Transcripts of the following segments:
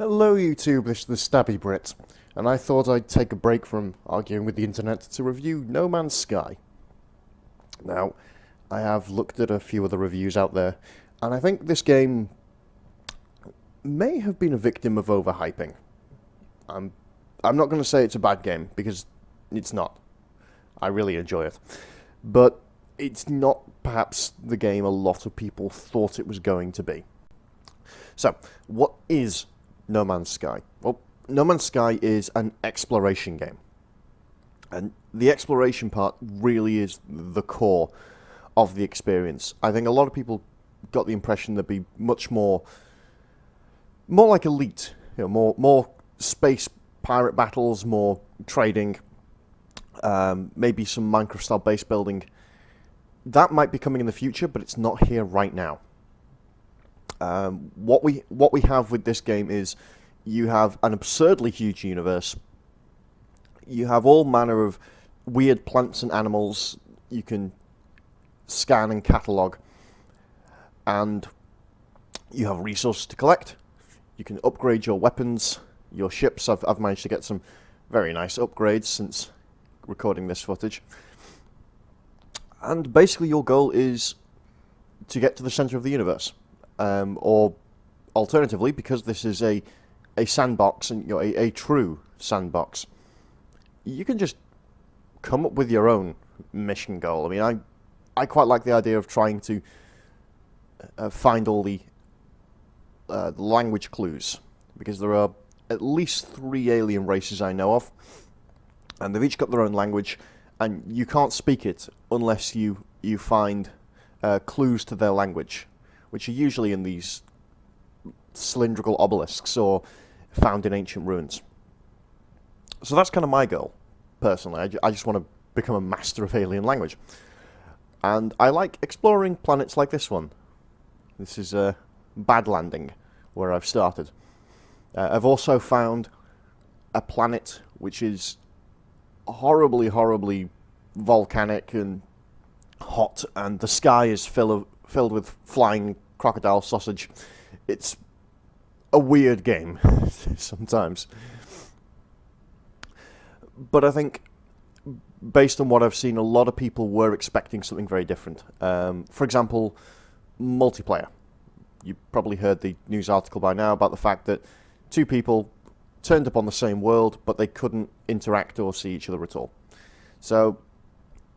Hello YouTube, this is TheStabbyBrit, and I thought I'd take a break from arguing with the internet to review No Man's Sky. Now, I have looked at a few of the reviews out there, and I think this game may have been a victim of overhyping. I'm not going to say it's a bad game, because it's not. I really enjoy it. But it's not perhaps the game a lot of people thought it was going to be. So, what is No Man's Sky? Well, No Man's Sky is an exploration game. And the exploration part really is the core of the experience. I think a lot of people got the impression there'd be much more like Elite, more space pirate battles, more trading, maybe some Minecraft-style base building. That might be coming in the future, but it's not here right now. What we have with this game is you have an absurdly huge universe. You have all manner of weird plants and animals you can scan and catalogue, and you have resources to collect. You can upgrade your weapons, your ships. I've managed to get some very nice upgrades since recording this footage. And basically your goal is to get to the center of the universe. Or alternatively, because this is a sandbox, and a true sandbox, you can just come up with your own mission goal. I mean, I quite like the idea of trying to find all the language clues, because there are at least 3 alien races I know of, and they've each got their own language, and you can't speak it unless you find clues to their language, which are usually in these cylindrical obelisks or found in ancient ruins. So that's kind of my goal, personally. I just want to become a master of alien language. And I like exploring planets like this one. This is Bad Landing, where I've started. I've also found a planet which is horribly, horribly volcanic and hot, and the sky is filled with flying crocodile sausage. It's a weird game sometimes. But I think, based on what I've seen, a lot of people were expecting something very different. For example, multiplayer. You probably heard the news article by now about the fact that 2 people turned up on the same world, but they couldn't interact or see each other at all. So,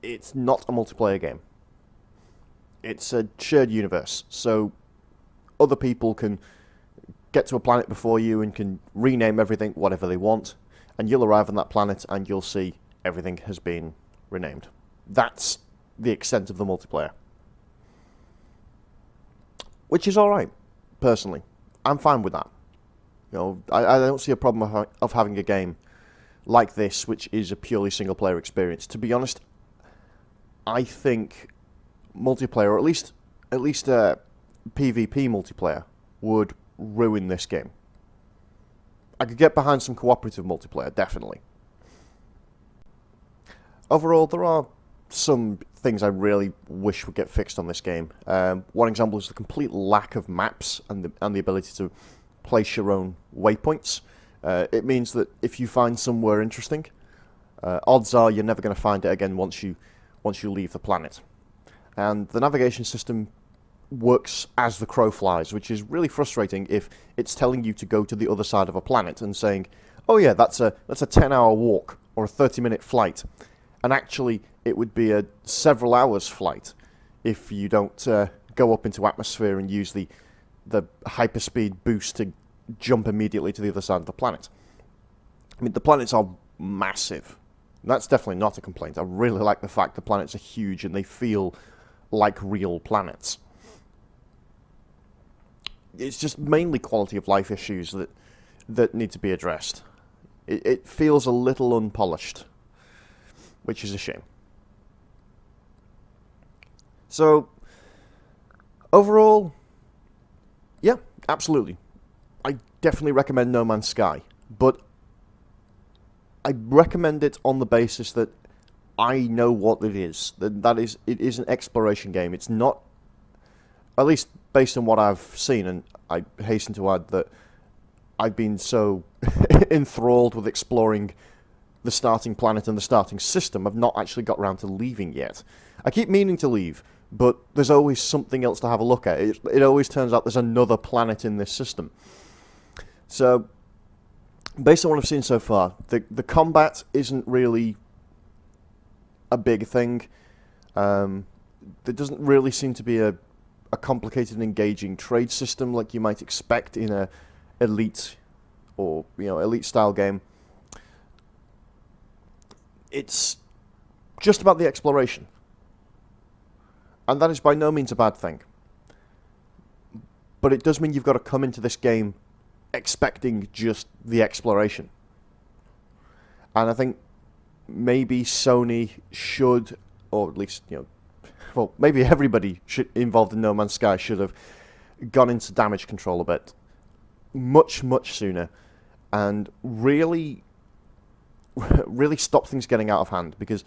it's not a multiplayer game. It's a shared universe, so other people can get to a planet before you and can rename everything whatever they want, and you'll arrive on that planet and you'll see everything has been renamed. That's the extent of the multiplayer. Which is alright, personally. I'm fine with that. I don't see a problem of having a game like this, which is a purely single-player experience. To be honest, I think multiplayer, or at least PvP multiplayer, would ruin this game. I could get behind some cooperative multiplayer, definitely. Overall, there are some things I really wish would get fixed on this game. One example is the complete lack of maps and the ability to place your own waypoints. It means that if you find somewhere interesting, odds are you're never going to find it again once you leave the planet. And the navigation system works as the crow flies, which is really frustrating if it's telling you to go to the other side of a planet and saying, oh yeah, that's a 10-hour walk or a 30-minute flight. And actually, it would be a several hours flight if you don't go up into atmosphere and use the hyperspeed boost to jump immediately to the other side of the planet. I mean, the planets are massive. That's definitely not a complaint. I really like the fact the planets are huge and they feel like real planets. It's just mainly quality of life issues that need to be addressed. It feels a little unpolished, which is a shame. So, overall, yeah, absolutely. I definitely recommend No Man's Sky, but I recommend it on the basis that I know what it is. It is an exploration game. It's not, at least based on what I've seen, and I hasten to add that I've been so enthralled with exploring the starting planet and the starting system, I've not actually got around to leaving yet. I keep meaning to leave, but there's always something else to have a look at. It always turns out there's another planet in this system. So, based on what I've seen so far, the combat isn't really a big thing. There doesn't really seem to be a complicated and engaging trade system like you might expect in a elite or elite style game. It's just about the exploration, and that is by no means a bad thing. But it does mean you've got to come into this game expecting just the exploration. And I think maybe Sony should, or at least, well, maybe everybody involved in No Man's Sky should have gone into damage control a bit. Much, much sooner. And really stop things getting out of hand. Because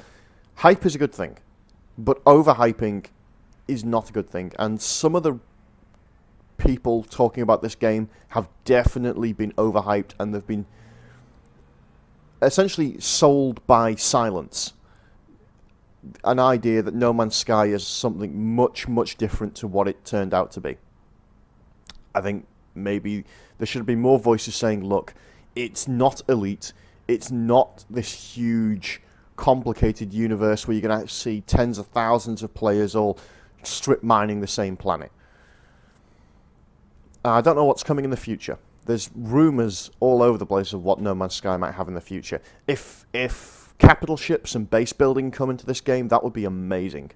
hype is a good thing. But overhyping is not a good thing. And some of the people talking about this game have definitely been overhyped, and they've been essentially sold by silence. An idea that No Man's Sky is something much, much different to what it turned out to be. I think maybe there should be more voices saying, look, it's not elite, it's not this huge, complicated universe where you're going to see tens of thousands of players all strip mining the same planet. I don't know what's coming in the future. There's rumours all over the place of what No Man's Sky might have in the future. If capital ships and base building come into this game, that would be amazing.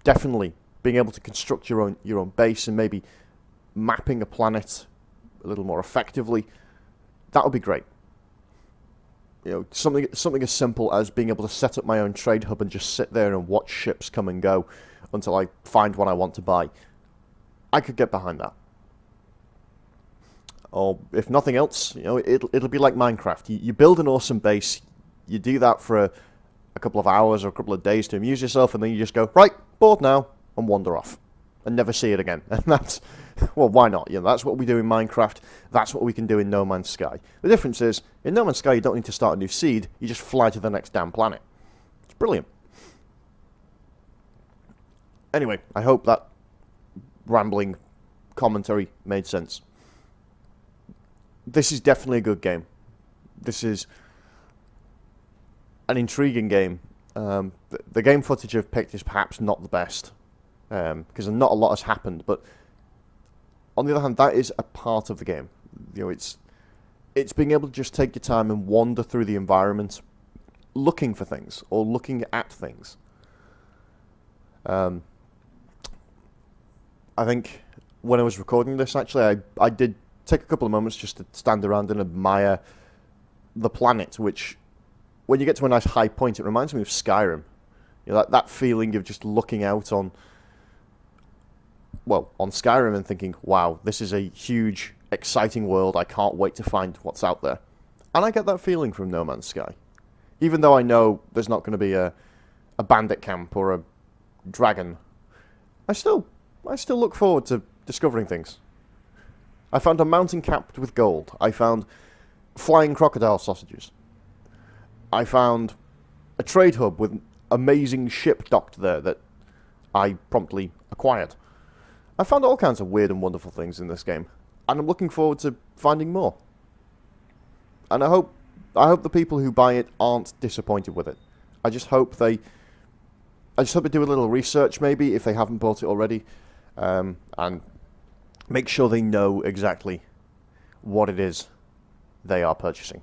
Definitely being able to construct your own base and maybe mapping a planet a little more effectively, that would be great. Something as simple as being able to set up my own trade hub and just sit there and watch ships come and go until I find one I want to buy. I could get behind that. Or if nothing else, it'll be like Minecraft. You build an awesome base, you do that for a couple of hours or a couple of days to amuse yourself, and then you just go, right, bored now, and wander off. And never see it again. And that's, well, why not? That's what we do in Minecraft. That's what we can do in No Man's Sky. The difference is, in No Man's Sky, you don't need to start a new seed. You just fly to the next damn planet. It's brilliant. Anyway, I hope that rambling commentary made sense. This is definitely a good game. This is an intriguing game. The game footage I've picked is perhaps not the best, because not a lot has happened, but on the other hand, that is a part of the game. It's being able to just take your time and wander through the environment, looking for things, or looking at things. I think when I was recording this, actually, I did take a couple of moments just to stand around and admire the planet, which, when you get to a nice high point, it reminds me of Skyrim. That feeling of just looking out on Skyrim and thinking, wow, this is a huge, exciting world, I can't wait to find what's out there. And I get that feeling from No Man's Sky. Even though I know there's not going to be a bandit camp or a dragon, I still look forward to discovering things. I found a mountain capped with gold. I found flying crocodile sausages. I found a trade hub with amazing ship docked there that I promptly acquired. I found all kinds of weird and wonderful things in this game, and I'm looking forward to finding more. And I hope the people who buy it aren't disappointed with it. I just hope they do a little research, maybe, if they haven't bought it already, and make sure they know exactly what it is they are purchasing.